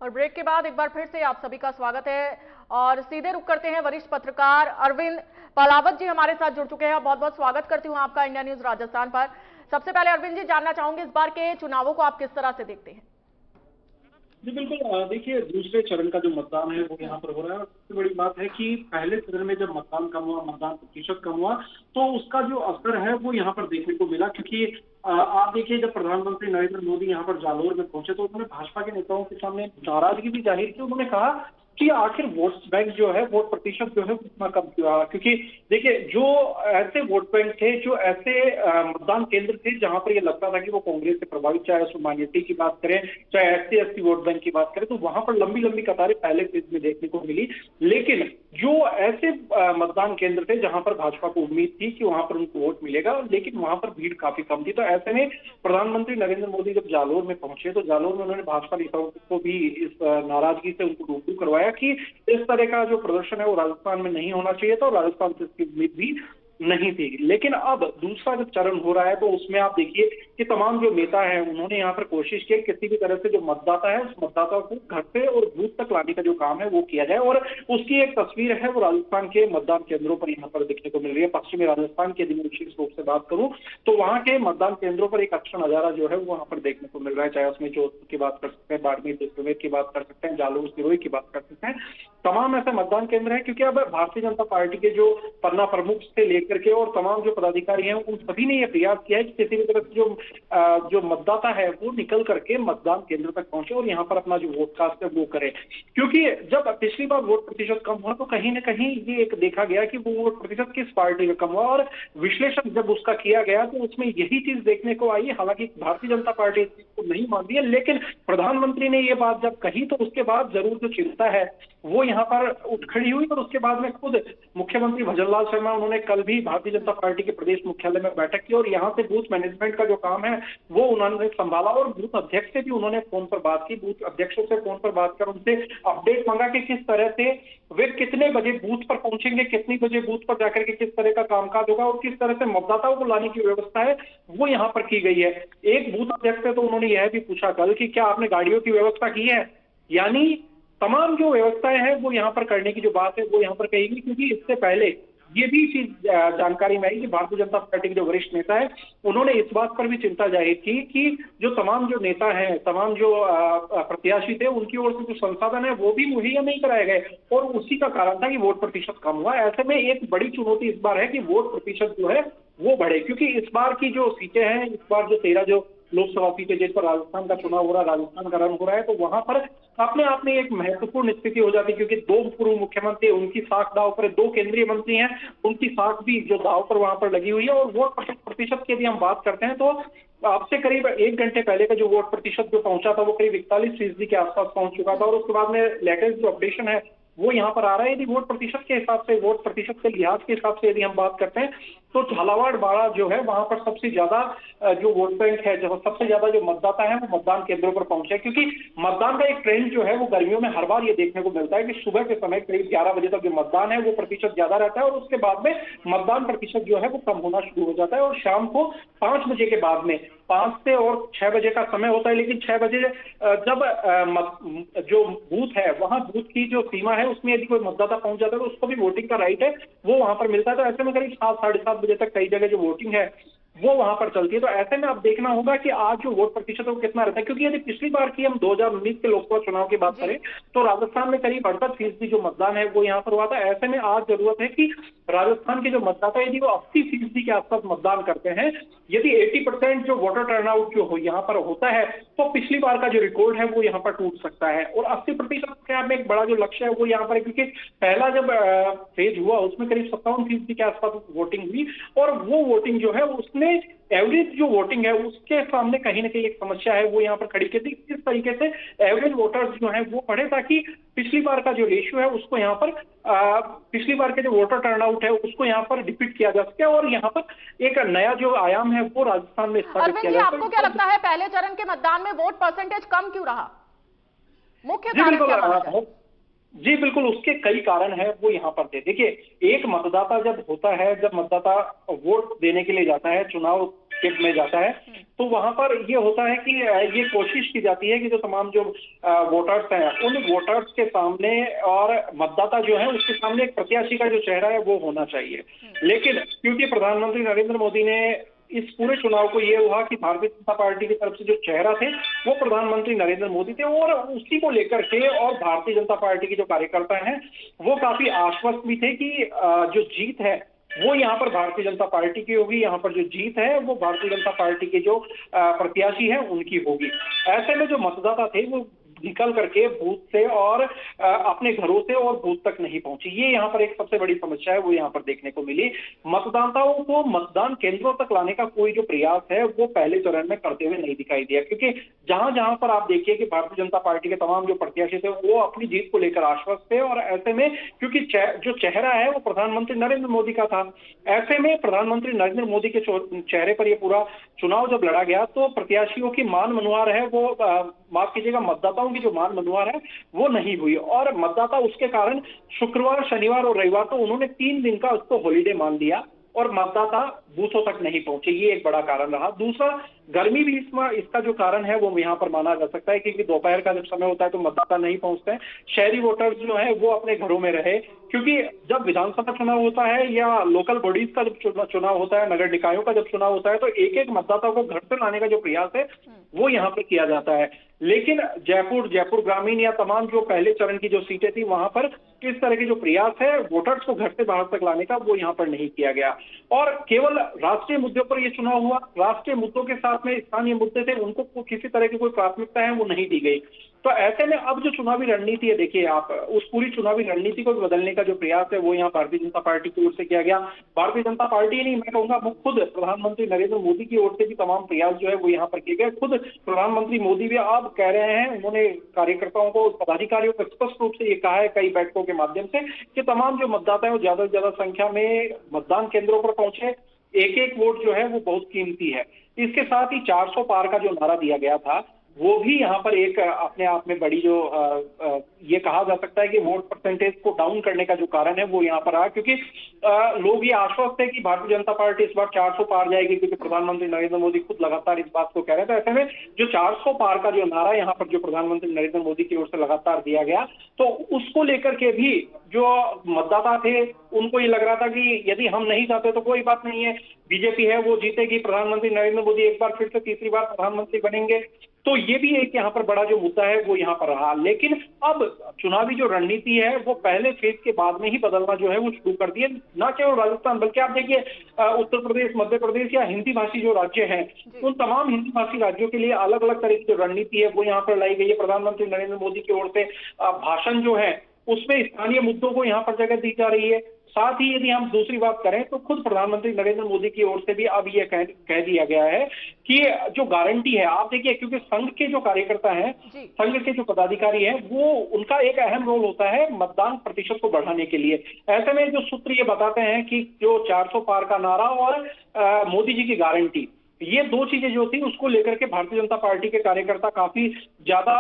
और ब्रेक के बाद एक बार फिर से आप सभी का स्वागत है और सीधे रुक करते हैं वरिष्ठ पत्रकार अरविंद पलावत जी हमारे साथ जुड़ चुके हैं। बहुत बहुत स्वागत करती हूं आपका इंडिया न्यूज राजस्थान पर। सबसे पहले अरविंद जी जानना चाहूंगी इस बार के चुनावों को आप किस तरह से देखते हैं? जी बिल्कुल। देखिए, दूसरे चरण का जो मतदान है वो यहाँ पर हो रहा है। सबसे बड़ी बात है कि पहले चरण में जब मतदान कम हुआ, मतदान प्रतिशत कम हुआ, तो उसका जो असर है वो यहाँ पर देखने को मिला। क्योंकि आप देखिए, जब प्रधानमंत्री नरेंद्र मोदी यहाँ पर जालोर में पहुंचे तो उन्होंने भाजपा के नेताओं के सामने नाराजगी भी जाहिर की। उन्होंने कहा कि आखिर वोट बैंक जो है, वोट प्रतिशत जो है उतना कम क्यों? क्योंकि देखिए, जो ऐसे वोट बैंक थे, जो ऐसे मतदान केंद्र थे जहां पर ये लगता था कि वो कांग्रेस से प्रभावित, चाहे उसमें माइनॉरिटी की बात करें, चाहे SC/ST वोट बैंक की बात करें, तो वहां पर लंबी लंबी कतारें पहले फेज में देखने को मिली। लेकिन जो ऐसे मतदान केंद्र थे जहां पर भाजपा को उम्मीद थी कि वहां पर उनको वोट मिलेगा, लेकिन वहां पर भीड़ काफी कम थी। तो ऐसे में प्रधानमंत्री नरेंद्र मोदी जब जालोर में पहुंचे तो जालोर में उन्होंने भाजपा नेताओं को भी इस नाराजगी से उनको रूबरू करवाया कि इस तरह का जो प्रदर्शन है वो राजस्थान में नहीं होना चाहिए था और राजस्थान से इसकी उम्मीद भी नहीं थी। लेकिन अब दूसरा जब चरण हो रहा है तो उसमें आप देखिए कि तमाम जो नेता हैं उन्होंने यहाँ पर कोशिश की किसी भी तरह से जो मतदाता है उस मतदाता को घर पे और बूथ तक लाने का जो काम है वो किया जाए। और उसकी एक तस्वीर है वो राजस्थान के मतदान केंद्रों पर यहाँ पर देखने को मिल रही है। पश्चिमी राजस्थान के यदि मैं विशेष रूप से बात करूं तो वहां के मतदान केंद्रों पर एक अच्छा नजारा जो है वो वहां पर देखने को मिल रहा है। चाहे उसमें जोधपुर की बात कर सकते हैं, बाड़मेर जैसलमेर की बात कर सकते हैं, जालोर सिरोही की बात कर सकते हैं। तमाम ऐसे मतदान केंद्र है क्योंकि अब भारतीय जनता पार्टी के जो पन्ना प्रमुख से लेकर के और तमाम जो पदाधिकारी हैं उन सभी ने यह प्रयास किया है कि किसी भी तरह से जो मतदाता है वो निकल करके मतदान केंद्र तक पहुंचे और यहाँ पर अपना जो वोट कास्ट है वो करे। क्योंकि जब पिछली बार वोट प्रतिशत कम हुआ तो कहीं ना कहीं ये एक देखा गया कि वो वोट प्रतिशत किस पार्टी का कम हुआ और विश्लेषण जब उसका किया गया तो उसमें यही चीज देखने को आई। हालांकि भारतीय जनता पार्टी इस चीज को नहीं मानती है, लेकिन प्रधानमंत्री ने ये बात जब कही तो उसके बाद जरूर जो चिंता है वो यहाँ पर उठ खड़ी हुई। और उसके बाद में खुद मुख्यमंत्री भजनलाल शर्मा उन्होंने कल भी भारतीय जनता पार्टी के प्रदेश मुख्यालय में बैठक की और यहाँ से बूथ मैनेजमेंट का जो काम है वो उन्होंने संभाला और बूथ अध्यक्ष से भी उन्होंने फोन पर बात की। बूथ अध्यक्षों से फोन पर बात कर उनसे अपडेट मांगा कि किस तरह से वे कितने बजे बूथ पर पहुंचेंगे, कितनी बजे बूथ पर जाकर के किस तरह का कामकाज होगा और किस तरह से मतदाताओं को लाने की व्यवस्था है वो यहाँ पर की गई है। एक बूथ अध्यक्ष से तो उन्होंने यह भी पूछा कल कि क्या आपने गाड़ियों की व्यवस्था की है, यानी तमाम जो व्यवस्थाएं हैं वो यहाँ पर करने की जो बात है वो यहाँ पर कही गई। क्योंकि इससे पहले ये भी चीज जानकारी में आई कि भारतीय जनता पार्टी के जो वरिष्ठ नेता है उन्होंने इस बात पर भी चिंता जाहिर की कि जो तमाम जो नेता हैं, तमाम जो प्रत्याशी थे उनकी ओर से जो संसाधन है वो भी मुहैया नहीं कराए गए और उसी का कारण था कि वोट प्रतिशत कम हुआ। ऐसे में एक बड़ी चुनौती इस बार है कि वोट प्रतिशत जो है वो बढ़े, क्योंकि इस बार की जो सीटें हैं, इस बार जो 13 जो लोकसभा सीटें जिस पर राजस्थान का चुनाव हो रहा है, राजस्थान का रन हो रहा है, तो वहां पर अपने आप में एक महत्वपूर्ण स्थिति हो जाती है। क्योंकि 2 पूर्व मुख्यमंत्री, उनकी साख दाव पर, 2 केंद्रीय मंत्री हैं, उनकी साख भी जो दाव पर वहां पर लगी हुई है। और वोट प्रतिशत की यदि हम बात करते हैं तो आपसे करीब 1 घंटे पहले का जो वोट प्रतिशत जो पहुंचा था वो करीब 41% के आसपास पहुंच चुका था और उसके बाद में लेटेस्ट जो अपडेशन है वो यहाँ पर आ रहा है। यदि वोट प्रतिशत के हिसाब से, वोट प्रतिशत के लिहाज के हिसाब से यदि हम बात करते हैं तो झालावाड़ बाड़ा जो है वहां पर सबसे ज्यादा जो वोट बैंक है, जो सबसे ज्यादा जो मतदाता है वो मतदान केंद्रों पर पहुंचे। क्योंकि मतदान का एक ट्रेंड जो है वो गर्मियों में हर बार ये देखने को मिलता है कि सुबह के समय करीब 11 बजे तक जो मतदान है वो प्रतिशत ज्यादा रहता है और उसके बाद में मतदान प्रतिशत जो है वो कम होना शुरू हो जाता है और शाम को 5 बजे के बाद में 5 से और 6 बजे का समय होता है। लेकिन 6 बजे जब जो बूथ है वहां बूथ की जो सीमा है उसमें यदि कोई मतदाता पहुंच जाता है तो उसको भी वोटिंग का राइट है वो वहां पर मिलता है। तो ऐसे में करीब 7, 7:30 बजे तक कई जगह जो वोटिंग है वो वहां पर चलती है। तो ऐसे में अब देखना होगा कि आज जो वोट प्रतिशत है वो कितना रहता है। क्योंकि यदि पिछली बार की हम 2019 के लोकसभा चुनाव की बात करें तो राजस्थान में करीब 68% जो मतदान है वो यहाँ पर हुआ था। ऐसे में आज जरूरत है कि राजस्थान के जो मतदाता यदि वो 80% के आसपास मतदान करते हैं, यदि 80% जो वोटर टर्नआउट जो हो यहाँ पर होता है तो पिछली बार का जो रिकॉर्ड है वो यहाँ पर टूट सकता है। और 80% के आप एक बड़ा जो लक्ष्य है वो यहाँ पर, क्योंकि पहला जब फेज हुआ उसमें करीब 57% के आसपास वोटिंग हुई और वो वोटिंग जो है उसने एवरेज जो वोटिंग है उसके सामने कहीं ना कहीं एक समस्या है वो यहाँ पर खड़ी की थी। किस तरीके से एवरेज वोटर्स जो है वो बढ़े ताकि पिछली बार का जो रेशियो है उसको यहाँ पर पिछली बार के जो वोटर टर्नआउट है उसको यहाँ पर रिपीट किया जा सके और यहाँ पर एक नया जो आयाम है वो राजस्थान में स्थापित किया जा सके। आपको क्या लगता है पहले चरण के मतदान में वोट परसेंटेज कम क्यों रहा? मुख्य कारण क्या है? जी बिल्कुल, उसके कई कारण हैं वो यहाँ पर थे। देखिए, एक मतदाता जब होता है, जब मतदाता वोट देने के लिए जाता है, चुनाव में जाता है, तो वहां पर ये होता है कि ये कोशिश की जाती है कि जो तमाम जो वोटर्स हैं उन वोटर्स के सामने और मतदाता जो है उसके सामने एक प्रत्याशी का जो चेहरा है वो होना चाहिए। लेकिन क्योंकि प्रधानमंत्री नरेंद्र मोदी ने इस पूरे चुनाव को ये हुआ कि भारतीय जनता पार्टी की तरफ से जो चेहरा थे वो प्रधानमंत्री नरेंद्र मोदी थे, और उसी को लेकर के और भारतीय जनता पार्टी के जो कार्यकर्ता हैं वो काफी आश्वस्त भी थे कि जो जीत है वो यहाँ पर भारतीय जनता पार्टी की होगी, यहाँ पर जो जीत है वो भारतीय जनता पार्टी के जो प्रत्याशी हैं उनकी होगी। ऐसे में जो मतदाता थे वो निकल करके बूथ से और अपने घरों से और बूथ तक नहीं पहुंची। ये यहाँ पर एक सबसे बड़ी समस्या है वो यहाँ पर देखने को मिली। मतदाताओं को मतदान केंद्रों तक लाने का कोई जो प्रयास है वो पहले चरण में करते हुए नहीं दिखाई दिया, क्योंकि जहां जहां पर आप देखिए कि भारतीय जनता पार्टी के तमाम जो प्रत्याशी थे वो अपनी जीत को लेकर आश्वस्त थे, और ऐसे में क्योंकि जो चेहरा है वो प्रधानमंत्री नरेंद्र मोदी का था, ऐसे में प्रधानमंत्री नरेंद्र मोदी के चेहरे पर ये पूरा चुनाव जब लड़ा गया तो प्रत्याशियों की मान मनुहार है वो माफ कीजिएगा मतदाताओं की जो मान मनुहार है वो नहीं हुई, और मतदाता उसके कारण शुक्रवार, शनिवार और रविवार तो उन्होंने 3 दिन का उसको हॉलीडे मान दिया और मतदाता बूथों तक नहीं पहुंचे। ये एक बड़ा कारण रहा। दूसरा, गर्मी भी इसका जो कारण है वो यहाँ पर माना जा सकता है, क्योंकि दोपहर का जब समय होता है तो मतदाता नहीं पहुंचते हैं। शहरी वोटर्स जो है वो अपने घरों में रहे, क्योंकि जब विधानसभा चुनाव होता है या लोकल बॉडीज का जब चुनाव होता है, नगर निकायों का जब चुनाव होता है, तो एक एक मतदाता को घर से लाने का जो प्रयास है वो यहाँ पर किया जाता है। लेकिन जयपुर ग्रामीण या तमाम जो पहले चरण की जो सीटें थी वहां पर इस तरह के जो प्रयास है वोटर्स को घर से बाहर तक लाने का वो यहाँ पर नहीं किया गया, और केवल राष्ट्रीय मुद्दों पर यह चुनाव हुआ। राष्ट्रीय मुद्दों के साथ में स्थानीय मुद्दे थे उनको किसी तरह की कोई प्राथमिकता है वो नहीं दी गई। तो ऐसे में अब जो चुनावी रणनीति है, देखिए आप, उस पूरी चुनावी रणनीति को बदलने का जो प्रयास है वो यहाँ भारतीय जनता पार्टी की ओर से किया गया। भारतीय जनता पार्टी नहीं, मैं कहूंगा वो खुद प्रधानमंत्री नरेंद्र मोदी की ओर से भी तमाम प्रयास जो है वो यहाँ पर किए गए। खुद प्रधानमंत्री मोदी भी अब कह रहे हैं, उन्होंने कार्यकर्ताओं को, पदाधिकारियों को स्पष्ट रूप से ये कहा है कई बैठकों के माध्यम से कि तमाम जो मतदाता है वो ज्यादा से ज्यादा संख्या में मतदान केंद्रों पर पहुंचे। एक एक वोट जो है वो बहुत कीमती है। इसके साथ ही 400 पार का जो नारा दिया गया था वो भी यहाँ पर एक अपने आप में बड़ी जो ये कहा जा सकता है कि वोट परसेंटेज को डाउन करने का जो कारण है वो यहाँ पर रहा, क्योंकि लोग ये आश्वस्त है कि भारतीय जनता पार्टी इस बार 400 पार जाएगी, क्योंकि प्रधानमंत्री नरेंद्र मोदी खुद लगातार इस बात को कह रहे थे। ऐसे में जो 400 पार का जो नारा यहाँ पर जो प्रधानमंत्री नरेंद्र मोदी की ओर से लगातार दिया गया, तो उसको लेकर के भी जो मतदाता थे उनको ये लग रहा था कि यदि हम नहीं चाहते तो कोई बात नहीं है, बीजेपी है वो जीतेगी, प्रधानमंत्री नरेंद्र मोदी एक बार फिर से तीसरी बार प्रधानमंत्री बनेंगे। तो ये भी एक यहाँ पर बड़ा जो मुद्दा है वो यहाँ पर रहा। लेकिन अब चुनावी जो रणनीति है वो पहले फेज के बाद में ही बदलना जो है वो शुरू कर दिए, न केवल राजस्थान बल्कि आप देखिए उत्तर प्रदेश, मध्य प्रदेश या हिंदी भाषी जो राज्य हैं उन तमाम हिंदी भाषी राज्यों के लिए अलग अलग तरह की जो रणनीति है वो यहाँ पर लाई गई है। प्रधानमंत्री नरेंद्र मोदी की ओर से भाषण जो है उसमें स्थानीय मुद्दों को यहाँ पर जगह दी जा रही है। साथ ही यदि हम दूसरी बात करें तो खुद प्रधानमंत्री नरेंद्र मोदी की ओर से भी अब यह कह दिया गया है कि जो गारंटी है, आप देखिए, क्योंकि संघ के जो कार्यकर्ता हैं, संघ के जो पदाधिकारी हैं, वो उनका एक अहम रोल होता है मतदान प्रतिशत को बढ़ाने के लिए। ऐसे में जो सूत्र ये बताते हैं कि जो 400 पार का नारा और मोदी जी की गारंटी, ये दो चीजें जो थी उसको लेकर के भारतीय जनता पार्टी के कार्यकर्ता काफी ज्यादा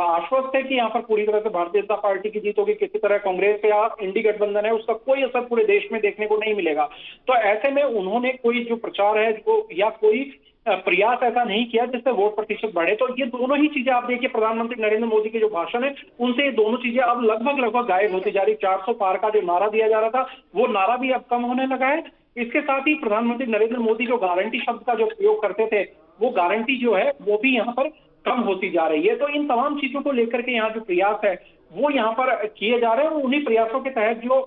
आश्वस्त है कि यहाँ पर पूरी तरह से भारतीय जनता पार्टी की जीत होगी। किसी तरह कांग्रेस या इंडी गठबंधन है उसका कोई असर पूरे देश में देखने को नहीं मिलेगा। तो ऐसे में उन्होंने कोई जो प्रचार है जो या कोई प्रयास ऐसा नहीं किया जिससे वोट प्रतिशत बढ़े। तो ये दोनों ही चीजें आप देखिए, प्रधानमंत्री नरेंद्र मोदी के जो भाषण है उनसे ये दोनों चीजें अब लगभग गायब होती जा रही। 400 पार का जो नारा दिया जा रहा था वो नारा भी अब कम होने लगा है। इसके साथ ही प्रधानमंत्री नरेंद्र मोदी जो गारंटी शब्द का जो प्रयोग करते थे वो गारंटी जो है वो भी यहाँ पर कम होती जा रही है। तो इन तमाम चीजों को लेकर के यहाँ जो प्रयास है वो यहाँ पर किए जा रहे हैं, और उन्हीं प्रयासों के तहत जो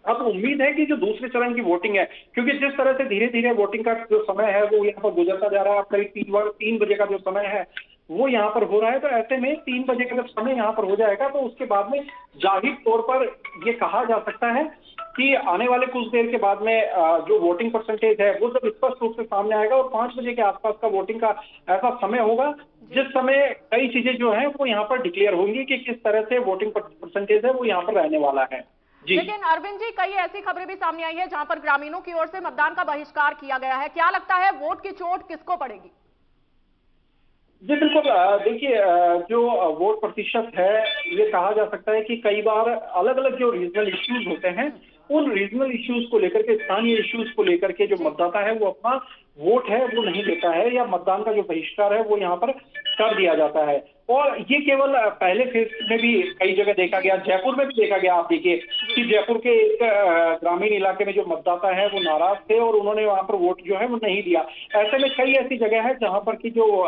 अब उम्मीद है कि जो दूसरे चरण की वोटिंग है, क्योंकि जिस तरह से धीरे धीरे वोटिंग का जो समय है वो यहाँ पर गुजरता जा रहा है, करीब 3 बजे का जो समय है वो यहाँ पर हो रहा है। तो ऐसे में 3 बजे का जब समय यहाँ पर हो जाएगा तो उसके बाद में जाहिर तौर पर ये कहा जा सकता है कि आने वाले कुछ देर के बाद में जो वोटिंग परसेंटेज है वो जब स्पष्ट रूप से सामने आएगा, और 5 बजे के आसपास का वोटिंग का ऐसा समय होगा जिस समय कई चीजें जो है वो यहाँ पर डिक्लेयर होंगी कि किस तरह से वोटिंग परसेंटेज है वो यहाँ पर रहने वाला है। लेकिन अरविंद जी, कई ऐसी खबरें भी सामने आई है जहां पर ग्रामीणों की ओर से मतदान का बहिष्कार किया गया है। क्या लगता है वोट की चोट किसको पड़ेगी? जी बिल्कुल, देखिए, जो वोट प्रतिशत है ये कहा जा सकता है कि कई बार अलग अलग जो रीजनल इश्यूज होते हैं उन रीजनल इश्यूज को लेकर के, स्थानीय इश्यूज को लेकर के जो मतदाता है वो अपना वोट है वो नहीं देता है, या मतदान का जो बहिष्कार है वो यहाँ पर कर दिया जाता है। और ये केवल पहले फेज में भी कई जगह देखा गया, जयपुर में भी देखा गया। आप देखिए कि जयपुर के एक ग्रामीण इलाके में जो मतदाता है वो नाराज थे और उन्होंने वहां पर वोट जो है वो नहीं दिया। ऐसे में कई ऐसी जगह है जहां पर कि जो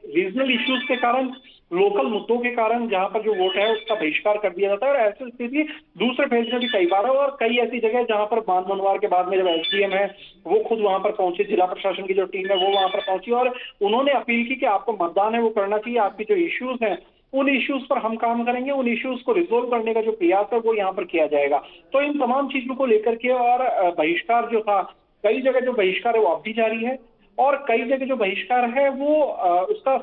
रीजनल इश्यूज के कारण, लोकल मुद्दों के कारण जहां पर जो वोट है उसका बहिष्कार कर दिया जाता है। और ऐसी स्थिति दूसरे फेज में भी कई बार है, और कई ऐसी जगह जहां पर बान मनवार के बाद में जब एसडीएम है वो खुद वहां पर पहुंचे, जिला प्रशासन की जो टीम है वो वहां पर पहुंची और उन्होंने अपील की कि आपको मतदान है वो करना चाहिए, आपकी जो इश्यूज हैं उन इश्यूज पर हम काम करेंगे, उन इश्यूज को रिजोल्व करने का जो प्रयास है वो यहाँ पर किया जाएगा। तो इन तमाम चीजों को लेकर के और बहिष्कार जो था, कई जगह जो बहिष्कार है वो अब भी जारी है, और कई जगह जो बहिष्कार है वो उसका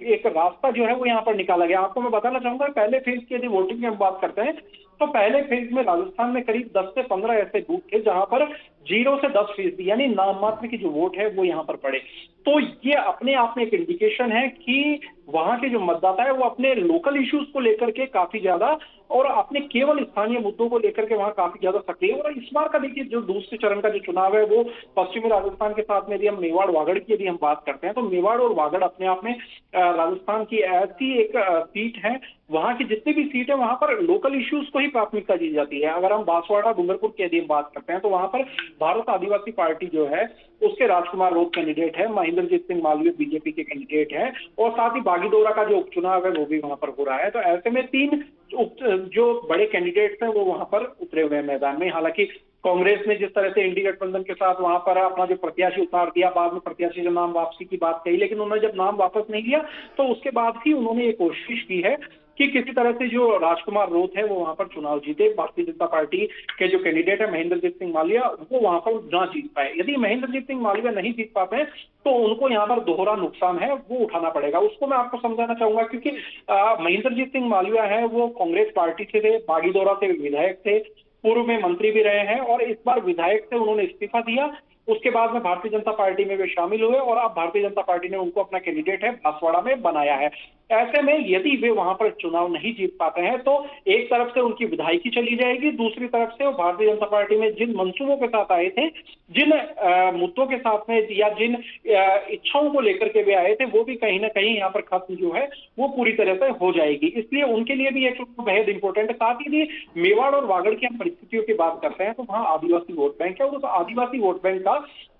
एक रास्ता जो है वो यहाँ पर निकाला गया। आपको मैं बताना चाहूंगा, पहले फेज की यदि वोटिंग की हम बात करते हैं तो पहले फेज में राजस्थान में करीब 10 से 15 ऐसे बूथ थे जहां पर 0 से 10% यानी नाम मात्र की जो वोट है वो यहाँ पर पड़े। तो ये अपने आप में एक इंडिकेशन है कि वहां के जो मतदाता है वो अपने लोकल इश्यूज को लेकर के काफी ज्यादा और अपने केवल स्थानीय मुद्दों को लेकर के वहां काफी ज्यादा सक्रिय। और इस बार का देखिए जो दूसरे चरण का जो चुनाव है वो पश्चिमी राजस्थान के साथ में यदि हम मेवाड़ वागड़ की यदि हम बात करते हैं तो मेवाड़ और वागड़ अपने आप में राजस्थान की ऐसी एक सीट है, वहां की जितनी भी सीट है वहां पर लोकल इश्यूज को ही प्राथमिकता दी जाती है। अगर हम बांसवाड़ा डूंगरपुर की यदि हम बात करते हैं तो वहां पर भारत आदिवासी पार्टी जो है उसके राजकुमार रोत कैंडिडेट है, महेंद्रजीत सिंह मालवीय बीजेपी के कैंडिडेट है, और साथ ही बागीदोरा का जो उपचुनाव है वो भी वहां पर हो रहा है। तो ऐसे में 3 जो बड़े कैंडिडेट्स हैं वो वहां पर उतरे हुए हैं मैदान में। हालांकि कांग्रेस ने जिस तरह से इंडी गठबंधन के साथ वहां पर अपना जो प्रत्याशी उतार दिया, बाद में प्रत्याशी का नाम वापसी की बात कही, लेकिन उन्होंने जब नाम वापस नहीं लिया तो उसके बाद ही उन्होंने ये कोशिश की है कि किसी तरह से जो राजकुमार रोत है वो वहां पर चुनाव जीते। भारतीय जनता पार्टी के जो कैंडिडेट है महेंद्रजीत सिंह मालविया वो वहां पर ना जीत पाए। यदि महेंद्रजीत सिंह मालविया नहीं जीत पाते हैं तो उनको यहाँ पर दोहरा नुकसान है वो उठाना पड़ेगा। उसको मैं आपको समझाना चाहूंगा, क्योंकि महेंद्रजीत सिंह मालविया है वो कांग्रेस पार्टी से थे, बागीदोरा से विधायक थे, पूर्व में मंत्री भी रहे हैं, और इस बार विधायक से उन्होंने इस्तीफा दिया। उसके बाद में भारतीय जनता पार्टी में वे शामिल हुए और अब भारतीय जनता पार्टी ने उनको अपना कैंडिडेट है बांसवाड़ा में बनाया है। ऐसे में यदि वे वहां पर चुनाव नहीं जीत पाते हैं तो एक तरफ से उनकी विधायकी चली जाएगी, दूसरी तरफ से वो भारतीय जनता पार्टी में जिन मंसूबों के साथ आए थे, जिन मुद्दों के साथ में या जिन इच्छाओं को लेकर के वे आए थे वो भी कहीं ना कहीं यहाँ पर खत्म जो है वो पूरी तरह से हो जाएगी। इसलिए उनके लिए भी ये चुनाव बेहद इंपॉर्टेंट है। साथ ही मेवाड़ और वागड़ की हम परिस्थितियों की बात करते हैं तो वहां आदिवासी वोट बैंक है, और उस आदिवासी वोट बैंक का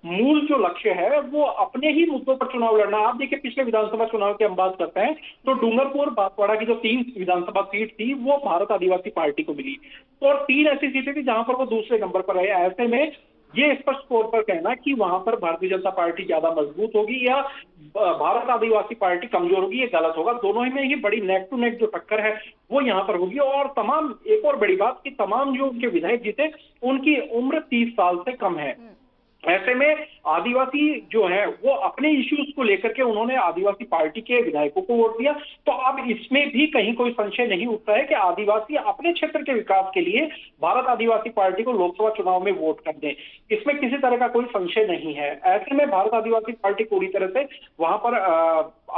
मूल जो लक्ष्य है वो अपने ही मुद्दों पर चुनाव लड़ना। आप देखिए पिछले विधानसभा चुनाव की हम बात करते हैं तो डूंगरपुर बांसवाड़ा की जो 3 विधानसभा सीट थी वो भारत आदिवासी पार्टी को मिली, और 3 ऐसी सीटें थी जहां पर वो दूसरे नंबर पर रहे। ऐसे में ये स्पष्ट तौर पर कहना कि वहां पर भारतीय जनता पार्टी ज्यादा मजबूत होगी या भारत आदिवासी पार्टी कमजोर होगी, ये गलत होगा। दोनों ही में ही बड़ी नेक टू नेक जो टक्कर है वो यहाँ पर होगी। और तमाम, एक और बड़ी बात कि तमाम जो उनके विधायक जीते उनकी उम्र 30 साल से कम है। ऐसे में आदिवासी जो है वो अपने इश्यूज को लेकर के उन्होंने आदिवासी पार्टी के विधायकों को वोट दिया। तो अब इसमें भी कहीं कोई संशय नहीं उठता है कि आदिवासी अपने क्षेत्र के विकास के लिए भारत आदिवासी पार्टी को लोकसभा चुनाव में वोट कर दें, इसमें किसी तरह का कोई संशय नहीं है। ऐसे में भारत आदिवासी पार्टी पूरी तरह से वहां पर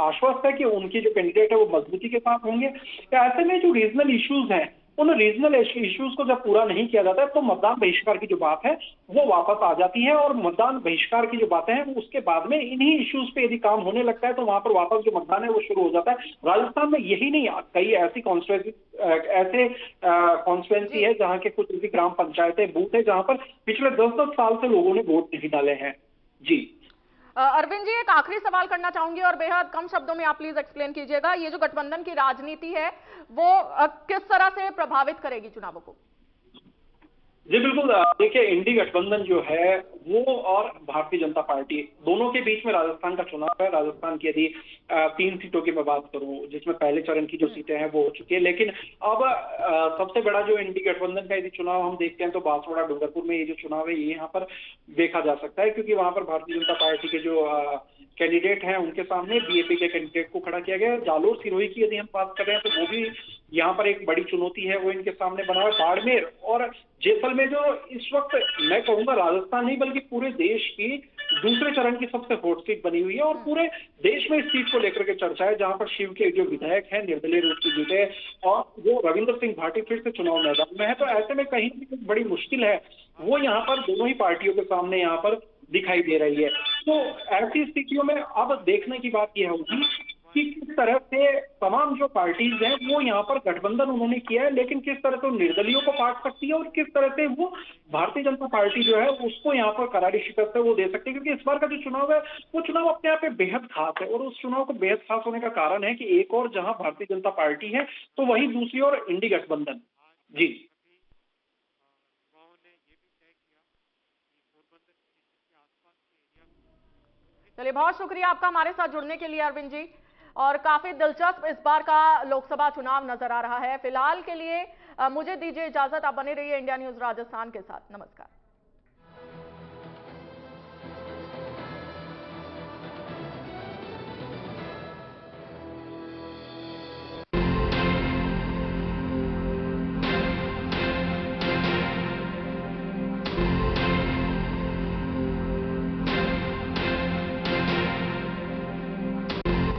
आश्वस्त है कि उनकी जो कैंडिडेट है वो मजबूती के साथ होंगे। ऐसे में जो रीजनल इश्यूज हैं उन रीजनल इश्यूज को जब पूरा नहीं किया जाता है तो मतदान बहिष्कार की जो बात है वो वापस आ जाती है, और मतदान बहिष्कार की जो बातें हैं वो उसके बाद में इन्हीं इश्यूज पे यदि काम होने लगता है तो वहां पर वापस जो मतदान है वो शुरू हो जाता है। राजस्थान में यही नहीं, कई ऐसी कॉन्स्टिट्यूएंसी है जहां के कुछ ऐसी ग्राम पंचायतें, बूथ है जहां पर पिछले 10-10 साल से लोगों ने वोट नहीं डाले हैं। जी अरविंद जी, एक आखिरी सवाल करना चाहूंगी और बेहद कम शब्दों में आप प्लीज एक्सप्लेन कीजिएगा, ये जो गठबंधन की राजनीति है वो किस तरह से प्रभावित करेगी चुनावों को? जी बिल्कुल, देखिए इंडी गठबंधन जो है वो और भारतीय जनता पार्टी दोनों के बीच में राजस्थान का चुनाव है। राजस्थान की यदि 3 सीटों की मैं बात करूं जिसमें पहले चरण की जो सीटें हैं वो हो चुकी है, लेकिन अब सबसे बड़ा जो इंडी गठबंधन का यदि चुनाव हम देखते हैं तो बांसवाड़ा डूंगरपुर में ये जो चुनाव है ये यहाँ पर देखा जा सकता है, क्योंकि वहां पर भारतीय जनता पार्टी के जो कैंडिडेट हैं उनके सामने बीएपी के कैंडिडेट को खड़ा किया गया है। जालोर सिरोही की यदि हम बात कर रहे हैं तो वो भी यहाँ पर एक बड़ी चुनौती है, वो इनके सामने बना हुआ है। बाड़मेर और जैसलमेर जो इस वक्त मैं कहूंगा राजस्थान नहीं बल्कि पूरे देश की दूसरे चरण की सबसे हॉट सीट बनी हुई है और पूरे देश में इस सीट को लेकर के चर्चा है, जहां पर शिव के जो विधायक हैं निर्दलीय रूप से जीते और जो रविंद्र सिंह भाटी फिर से चुनाव मैदान में है। तो ऐसे में कहीं ना कहीं बड़ी मुश्किल है वो यहाँ पर दोनों ही पार्टियों के सामने यहाँ पर दिखाई दे रही है। तो ऐसी स्थितियों में अब देखने की बात यह होगी कि किस तरह से तमाम जो पार्टीज हैं वो यहाँ पर गठबंधन उन्होंने किया है, लेकिन किस तरह से वो निर्दलीयों को पाट सकती है और किस तरह से वो भारतीय जनता पार्टी जो है उसको यहाँ पर करारी शिकस्त है वो दे सकती है। क्योंकि इस बार का जो चुनाव है वो चुनाव अपने आप में बेहद खास है और उस चुनाव को बेहद खास होने का कारण है कि एक और जहां भारतीय जनता पार्टी है तो वहीं दूसरी ओर इंडी गठबंधन। जी चलिए, बहुत शुक्रिया आपका हमारे साथ जुड़ने के लिए अरविंद जी। और काफी दिलचस्प इस बार का लोकसभा चुनाव नजर आ रहा है। फिलहाल के लिए मुझे दीजिए इजाजत, आप बने रहिए इंडिया न्यूज राजस्थान के साथ। नमस्कार।